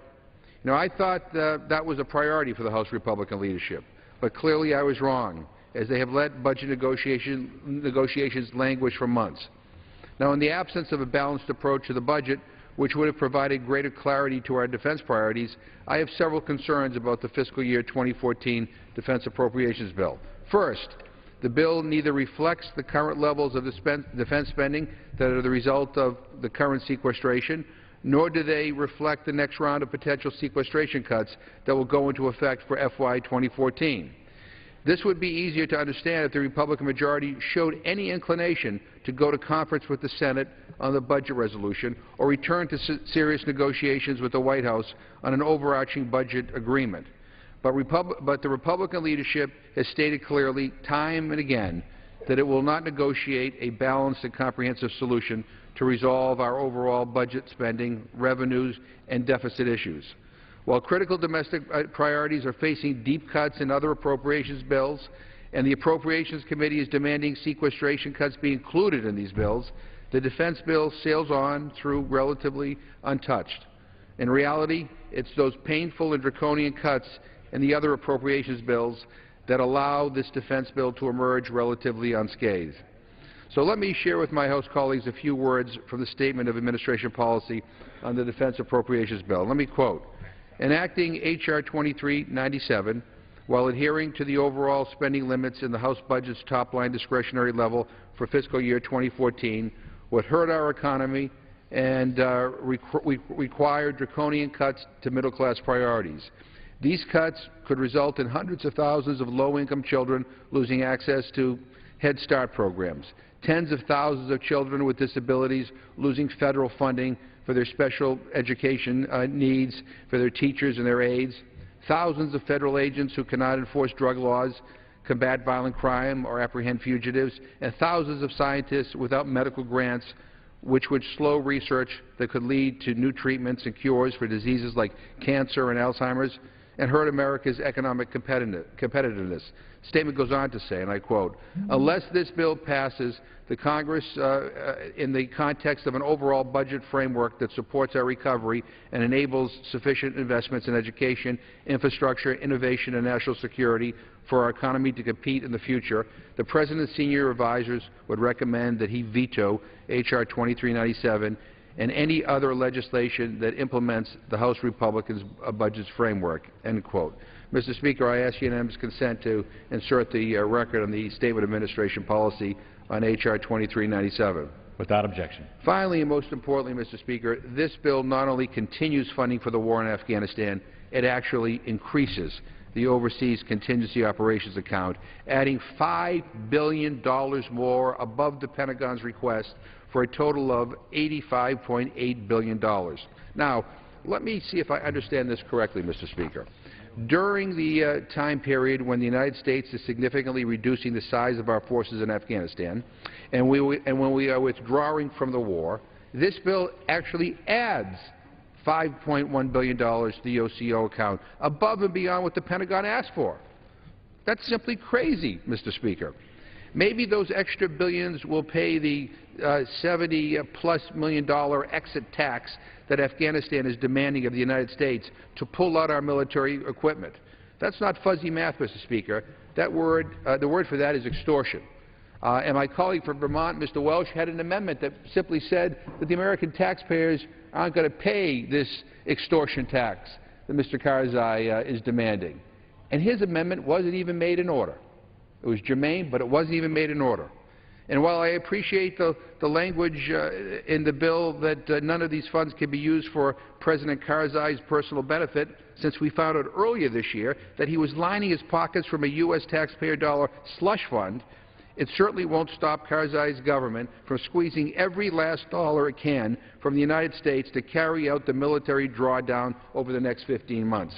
You know, I thought that was a priority for the House Republican leadership, but clearly I was wrong, as they have let budget negotiations languish for months. Now, in the absence of a balanced approach to the budget, which would have provided greater clarity to our defense priorities, I have several concerns about the fiscal year 2014 defense appropriations bill. First, the bill neither reflects the current levels of defense spending that are the result of the current sequestration, nor do they reflect the next round of potential sequestration cuts that will go into effect for FY 2014. This would be easier to understand if the Republican majority showed any inclination to go to conference with the Senate on the budget resolution or return to serious negotiations with the White House on an overarching budget agreement. But the Republican leadership has stated clearly, time and again, that it will not negotiate a balanced and comprehensive solution to resolve our overall budget spending, revenues, and deficit issues. While critical domestic priorities are facing deep cuts in other appropriations bills, and the Appropriations Committee is demanding sequestration cuts be included in these bills, the defense bill sails on through relatively untouched. In reality, it's those painful and draconian cuts in the other appropriations bills that allow this defense bill to emerge relatively unscathed. So let me share with my House colleagues a few words from the Statement of Administration Policy on the Defense Appropriations Bill. Let me quote, "Enacting H.R. 2397, while adhering to the overall spending limits in the House budget's top-line discretionary level for fiscal year 2014, would hurt our economy and require draconian cuts to middle-class priorities. These cuts could result in hundreds of thousands of low-income children losing access to Head Start programs, tens of thousands of children with disabilities losing federal funding for their special education needs for their teachers and their aides, thousands of federal agents who cannot enforce drug laws, combat violent crime, or apprehend fugitives, and thousands of scientists without medical grants, which would slow research that could lead to new treatments and cures for diseases like cancer and Alzheimer's, and hurt America's economic competitiveness." The statement goes on to say, and I quote, "Unless this bill passes, the Congress, in the context of an overall budget framework that supports our recovery and enables sufficient investments in education, infrastructure, innovation, and national security for our economy to compete in the future, the President's senior advisors would recommend that he veto H.R. 2397 and any other legislation that implements the House Republicans' budget framework," end quote. Mr. Speaker, I ask unanimous consent to insert the record on the Statement of Administration Policy on H.R. 2397.
Without objection.
Finally, and most importantly, Mr. Speaker, this bill not only continues funding for the war in Afghanistan, it actually increases the Overseas Contingency Operations account, adding $5 billion more above the Pentagon's request for a total of $85.8 billion. Now, let me see if I understand this correctly, Mr. Speaker. During the time period when the United States is significantly reducing the size of our forces in Afghanistan, and when we are withdrawing from the war, this bill actually adds $5.1 billion to the OCO account, above and beyond what the Pentagon asked for. That's simply crazy, Mr. Speaker. Maybe those extra billions will pay the $70+ million exit tax that Afghanistan is demanding of the United States to pull out our military equipment. That's not fuzzy math, Mr. Speaker. The word for that is extortion. And my colleague from Vermont, Mr. Welsh, had an amendment that simply said that the American taxpayers aren't going to pay this extortion tax that Mr. Karzai is demanding. And his amendment wasn't even made in order. It was germane, but it wasn't even made in order. And while I appreciate the language in the bill that none of these funds can be used for President Karzai's personal benefit, since we found out earlier this year that he was lining his pockets from a U.S. taxpayer dollar slush fund, it certainly won't stop Karzai's government from squeezing every last dollar it can from the United States to carry out the military drawdown over the next 15 months.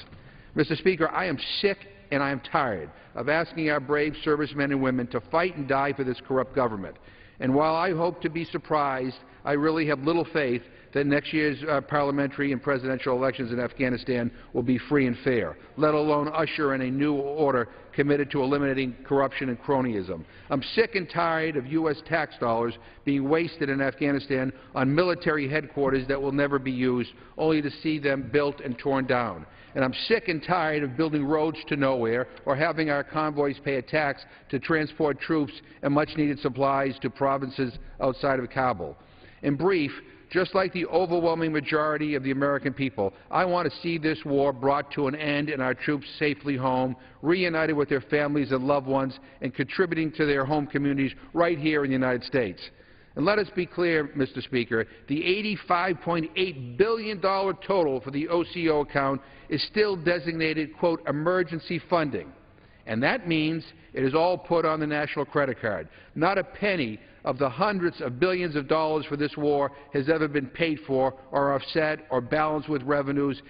Mr. Speaker, I am sick and I am tired of asking our brave servicemen and women to fight and die for this corrupt government. And while I hope to be surprised, I really have little faith that next year's parliamentary and presidential elections in Afghanistan will be free and fair, let alone usher in a new order committed to eliminating corruption and cronyism. I'm sick and tired of U.S. tax dollars being wasted in Afghanistan on military headquarters that will never be used, only to see them built and torn down. And I'm sick and tired of building roads to nowhere or having our convoys pay a tax to transport troops and much-needed supplies to provinces outside of Kabul. In brief, just like the overwhelming majority of the American people, I want to see this war brought to an end and our troops safely home, reunited with their families and loved ones, and contributing to their home communities right here in the United States. And let us be clear, Mr. Speaker, the $85.8 billion total for the OCO account is still designated, quote, emergency funding. And that means it is all put on the national credit card. Not a penny of the hundreds of billions of dollars for this war has ever been paid for or offset or balanced with revenues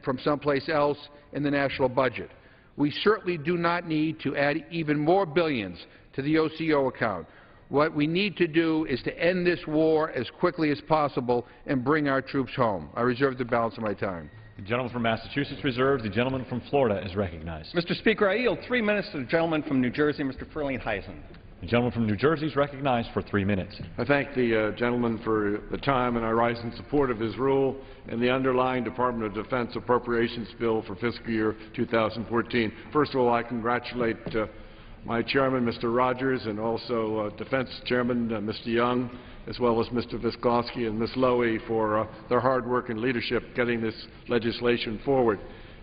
from someplace else in the national budget. We certainly do not need to add even more billions to the OCO account. What we need to do is to end this war as quickly as possible and bring our troops home. I reserve the balance of my time.
The gentleman from Massachusetts reserved. The gentleman from Florida is recognized.
Mr. Speaker, I yield 3 minutes to the gentleman from New Jersey, Mr. Frelinghuysen.
The gentleman from New Jersey is recognized for 3 minutes.
I thank the gentleman for the time, and I rise in support of his rule and the underlying Department of Defense appropriations bill for fiscal year 2014. First of all, I congratulate my chairman, Mr. Rogers, and also Defense Chairman, Mr. Young, as well as Mr. Viskovsky and Ms. Lowy for their hard work and leadership getting this legislation forward.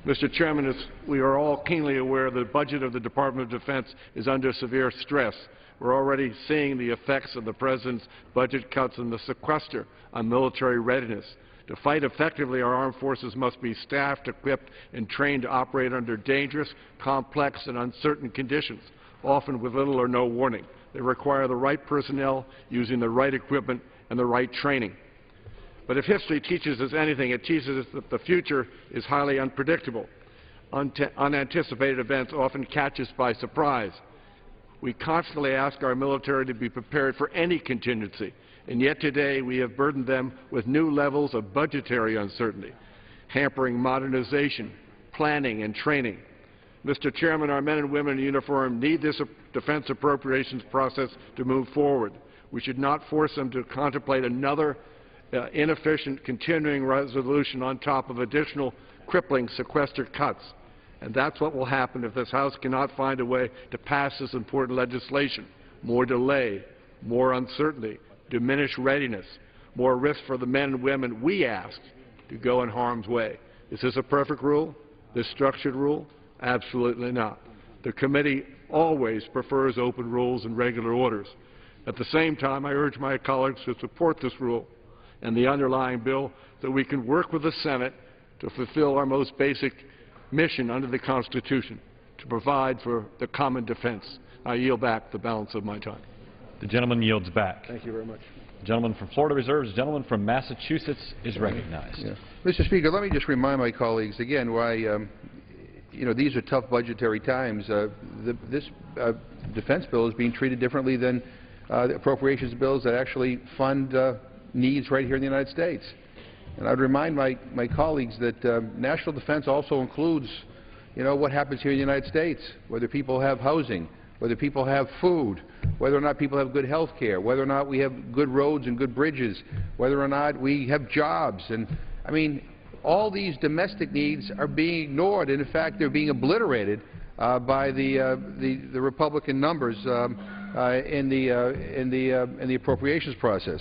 Mr. Chairman, as we are all keenly aware, the budget of the Department of Defense is under severe stress. We're already seeing the effects of the President's budget cuts and the sequester on military readiness. To fight effectively, our armed forces must be staffed, equipped, and trained to operate under dangerous, complex, and uncertain conditions, often with little or no warning. They require the right personnel using the right equipment and the right training. But if history teaches us anything, it teaches us that the future is highly unpredictable. Unanticipated events often catch us by surprise. We constantly ask our military to be prepared for any contingency, and yet today we have burdened them with new levels of budgetary uncertainty, hampering modernization, planning, and training. Mr. Chairman, our men and women in uniform need this defense appropriations process to move forward. We should not force them to contemplate another inefficient continuing resolution on top of additional crippling sequester cuts. And that's what will happen if this House cannot find a way to pass this important legislation. More delay, more uncertainty, diminished readiness. more risk for the men and women we ask to go in harm's way. Is this a perfect rule? This structured rule? Absolutely not. The committee always prefers open rules and regular orders. At the same time, I urge my colleagues to support this rule and the underlying bill so we can work with the Senate to fulfill our most basic mission under the Constitution, to provide for the common defense. I yield back the balance of my time.
The gentleman yields back.
Thank you very much.
The gentleman from Florida reserves. The gentleman from Massachusetts is recognized.
Yeah. Mr. Speaker, let me just remind my colleagues again why these are tough budgetary times. This defense bill is being treated differently than the appropriations bills that actually fund needs right here in the United States. And I'd remind my colleagues that national defense also includes, what happens here in the United States, whether people have housing, whether people have food, whether or not people have good health care, whether or not we have good roads and good bridges, whether or not we have jobs. And, I mean, all these domestic needs are being ignored, and in fact they're being obliterated by the Republican numbers in the appropriations process.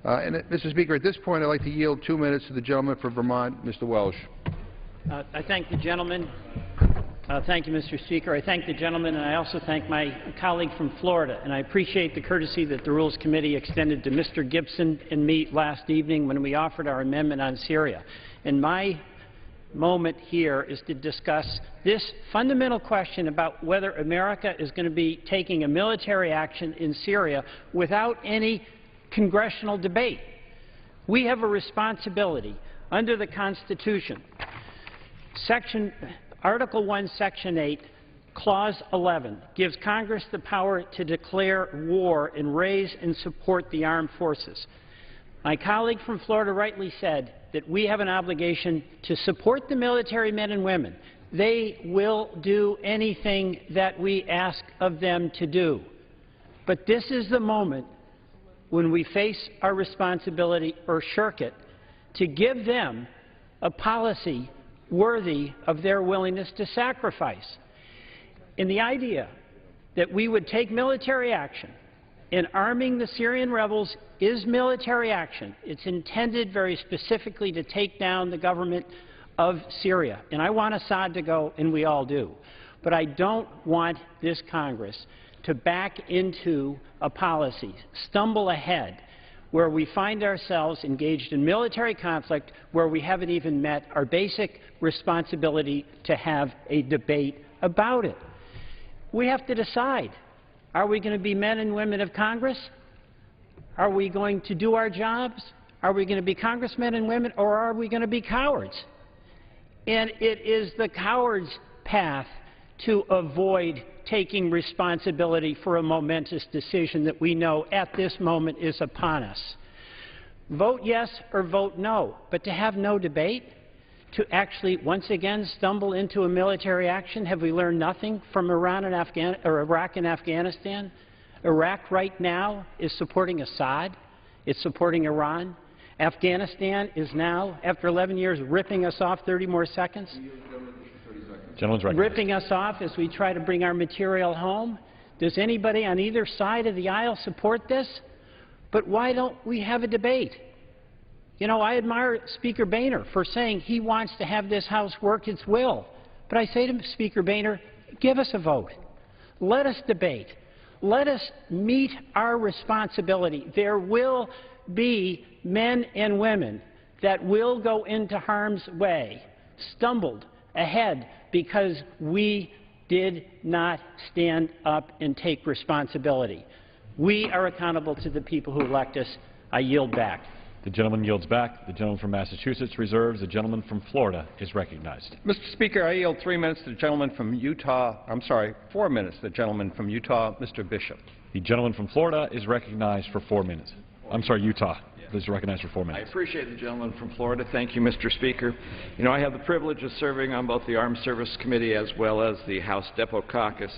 Mr. Speaker, at this point I'd like to yield 2 minutes to the gentleman from Vermont, Mr. Welsh.
I thank the gentleman. Thank you, Mr. Speaker. I thank the gentleman, and I also thank my colleague from Florida. And I appreciate the courtesy that the Rules Committee extended to Mr. Gibson and me last evening when we offered our amendment on Syria. And my moment here is to discuss this fundamental question about whether America is going to be taking a military action in Syria without any congressional debate. We have a responsibility under the Constitution. Article 1, Section 8, Clause 11 gives Congress the power to declare war and raise and support the armed forces. My colleague from Florida rightly said that we have an obligation to support the military men and women. They will do anything that we ask of them to do. But this is the moment when we face our responsibility or shirk it to give them a policy worthy of their willingness to sacrifice. And the idea that we would take military action in arming the Syrian rebels is military action. It's intended very specifically to take down the government of Syria. And I want Assad to go, and we all do. But I don't want this Congress to back into a policy, stumble ahead, where we find ourselves engaged in military conflict where we haven't even met our basic responsibility to have a debate about it. We have to decide, are we going to be men and women of Congress? Are we going to do our jobs? Are we going to be congressmen and women, or are we going to be cowards? And it is the coward's path to avoid taking responsibility for a momentous decision that we know at this moment is upon us. Vote yes or vote no, but to have no debate, to actually once again stumble into a military action, have we learned nothing from Iraq and Afghanistan? Iraq right now is supporting Assad. It's supporting Iran. Afghanistan is now, after 11 years, ripping us off 30 more seconds. Ripping us off as we try to bring our material home. Does anybody on either side of the aisle support this? But why don't we have a debate? You know, I admire Speaker Boehner for saying he wants to have this House work its will. But I say to Speaker Boehner, give us a vote. Let us debate. Let us meet our responsibility. There will be men and women that will go into harm's way, stumbled ahead because we did not stand up and take responsibility. We are accountable to the people who elect us. I yield back.
The gentleman yields back. The gentleman from Massachusetts reserves. The gentleman from Florida is recognized.
Mr. Speaker, I yield 3 minutes to the gentleman from Utah. I'm sorry, 4 minutes to the gentleman from Utah, Mr. Bishop.
The gentleman from Florida is recognized for 4 minutes. I'm sorry, Utah. Please recognize for 4 minutes.
I appreciate the gentleman from Florida. Thank you, Mr. Speaker. You know, I have the privilege of serving on both the Armed Service Committee as well as the House Depot Caucus.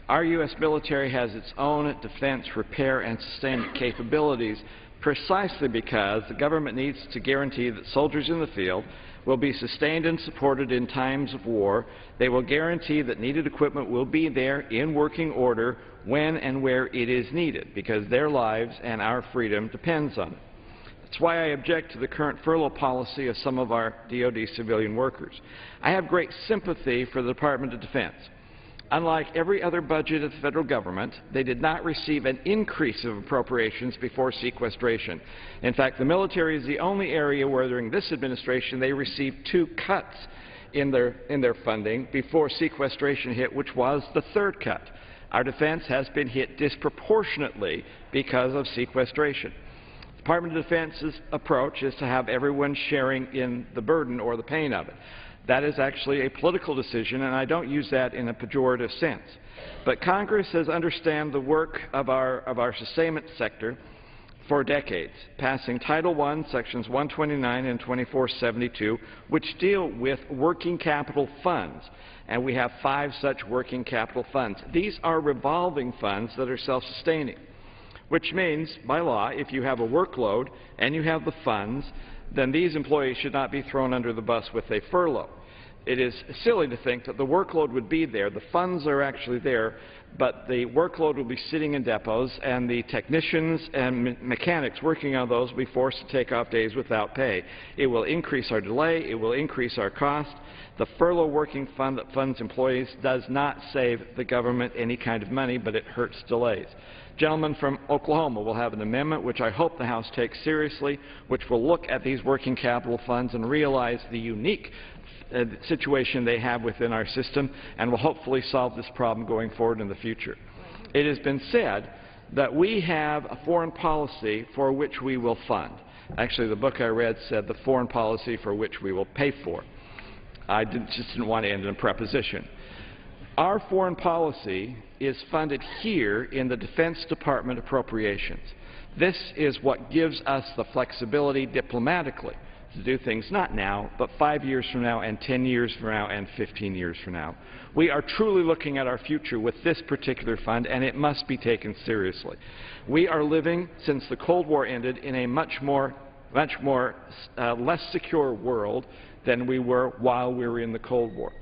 Our U.S. military has its own defense, repair, and sustainment capabilities precisely because the government needs to guarantee that soldiers in the field will be sustained and supported in times of war. They will guarantee that needed equipment will be there in working order when and where it is needed, because their lives and our freedom depends on it. That's why I object to the current furlough policy of some of our DoD civilian workers. I have great sympathy for the Department of Defense. Unlike every other budget of the federal government, they did not receive an increase of appropriations before sequestration. In fact, the military is the only area where during this administration they received 2 cuts in their funding before sequestration hit, which was the 3rd cut. Our defense has been hit disproportionately because of sequestration. The Department of Defense's approach is to have everyone sharing in the burden or the pain of it. That is actually a political decision, and I don't use that in a pejorative sense. But Congress has understood the work of our sustainment sector for decades, passing Title I, Sections 129 and 2472, which deal with working capital funds. And we have 5 such working capital funds. These are revolving funds that are self-sustaining, which means, by law, if you have a workload and you have the funds, then these employees should not be thrown under the bus with a furlough. It is silly to think that the workload would be there, the funds are actually there, but the workload will be sitting in depots, and the technicians and mechanics working on those will be forced to take off days without pay. It will increase our delay, it will increase our cost. The furlough working fund that funds employees does not save the government any kind of money, but it hurts delays. Gentleman from Oklahoma will have an amendment which I hope the House takes seriously, which will look at these working capital funds and realize the unique situation they have within our system, and will hopefully solve this problem going forward in the future. It has been said that we have a foreign policy for which we will fund. Actually, the book I read said the foreign policy for which we will pay for. I just didn't want to end in a preposition. Our foreign policy is funded here in the Defense Department appropriations. This is what gives us the flexibility diplomatically to do things not now, but 5 years from now and 10 years from now and 15 years from now. We are truly looking at our future with this particular fund, and it must be taken seriously. We are living, since the Cold War ended, in a much less secure world than we were while we were in the Cold War.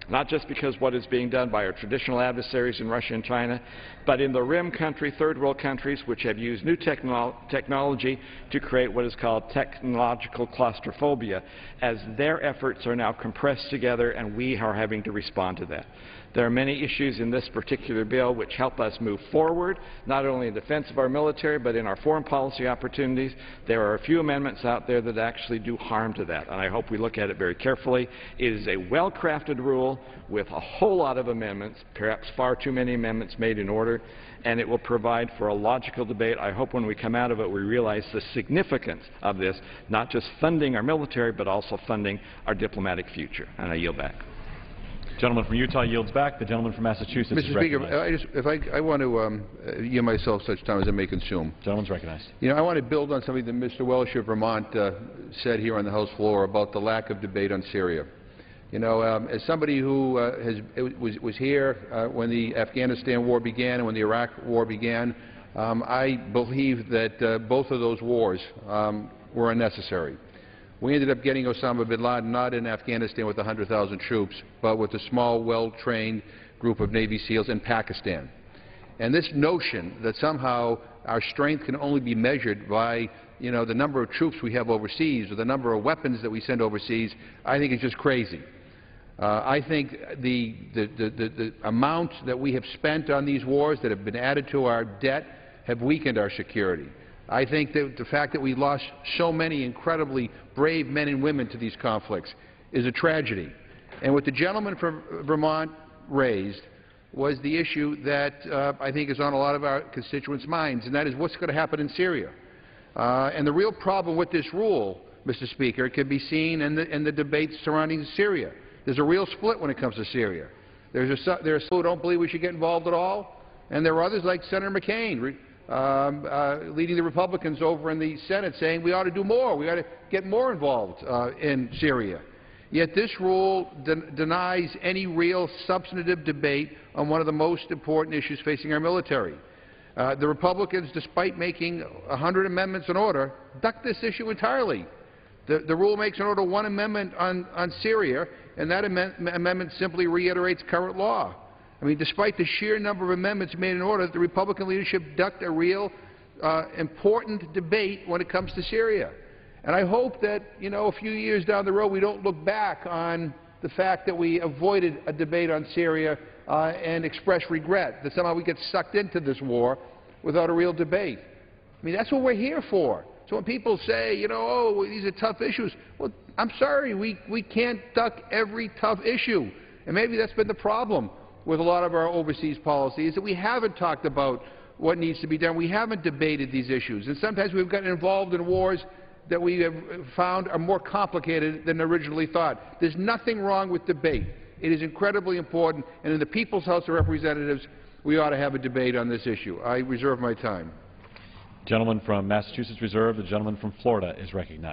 Not just because what is being done by our traditional adversaries in Russia and China, but in the RIM country, third world countries, which have used new technology to create what is called technological claustrophobia, as their efforts are now compressed together, and we are having to respond to that. There are many issues in this particular bill which help us move forward, not only in defense of our military, but in our foreign policy opportunities. There are a few amendments out there that actually do harm to that, and I hope we look at it very carefully. It is a well-crafted rule with a whole lot of amendments, perhaps far too many amendments made in order, and it will provide for a logical debate. I hope when we come out of it we realize the significance of this, not just funding our military, but also funding our diplomatic future. And I yield back.
Gentleman from Utah yields back. The gentleman from Massachusetts is recognized.
Mr. Speaker, I want to yield myself such time as I may consume.
Gentleman's recognized.
You know, I want to build on something that Mr. Welsh of Vermont said here on the House floor about the lack of debate on Syria. You know, as somebody who was here when the Afghanistan war began and when the Iraq war began, I believe that both of those wars were unnecessary. We ended up getting Osama bin Laden not in Afghanistan with 100,000 troops, but with a small, well-trained group of Navy SEALs in Pakistan. And this notion that somehow our strength can only be measured by, you know, the number of troops we have overseas or the number of weapons that we send overseas, I think is just crazy. I think the amount that we have spent on these wars that have been added to our debt have weakened our security. I think that the fact that we lost so many incredibly brave men and women to these conflicts is a tragedy. And what the gentleman from Vermont raised was the issue that I think is on a lot of our constituents' minds, and that is what's going to happen in Syria. And the real problem with this rule, Mr. Speaker, can be seen in the debates surrounding Syria. There's a real split when it comes to Syria. There are some who don't believe we should get involved at all, and there are others like Senator McCain leading the Republicans over in the Senate saying we ought to do more, we ought to get more involved in Syria. Yet this rule denies any real substantive debate on one of the most important issues facing our military. The Republicans, despite making 100 amendments in order, ducked this issue entirely. The rule makes in order one amendment on Syria, and that amendment simply reiterates current law. I mean, despite the sheer number of amendments made in order, the Republican leadership ducked a real important debate when it comes to Syria. And I hope that, you know, a few years down the road we don't look back on the fact that we avoided a debate on Syria and express regret, that somehow we get sucked into this war without a real debate. I mean, that's what we're here for. So when people say, you know, oh, these are tough issues, well, I'm sorry, we can't duck every tough issue. And maybe that's been the problem with a lot of our overseas policy, is that we haven't talked about what needs to be done. We haven't debated these issues. And sometimes we've gotten involved in wars that we have found are more complicated than originally thought. There's nothing wrong with debate. It is incredibly important, and in the People's House of Representatives, we ought to have a debate on this issue. I reserve my time.
Gentleman from Massachusetts reserved. The gentleman from Florida is recognized.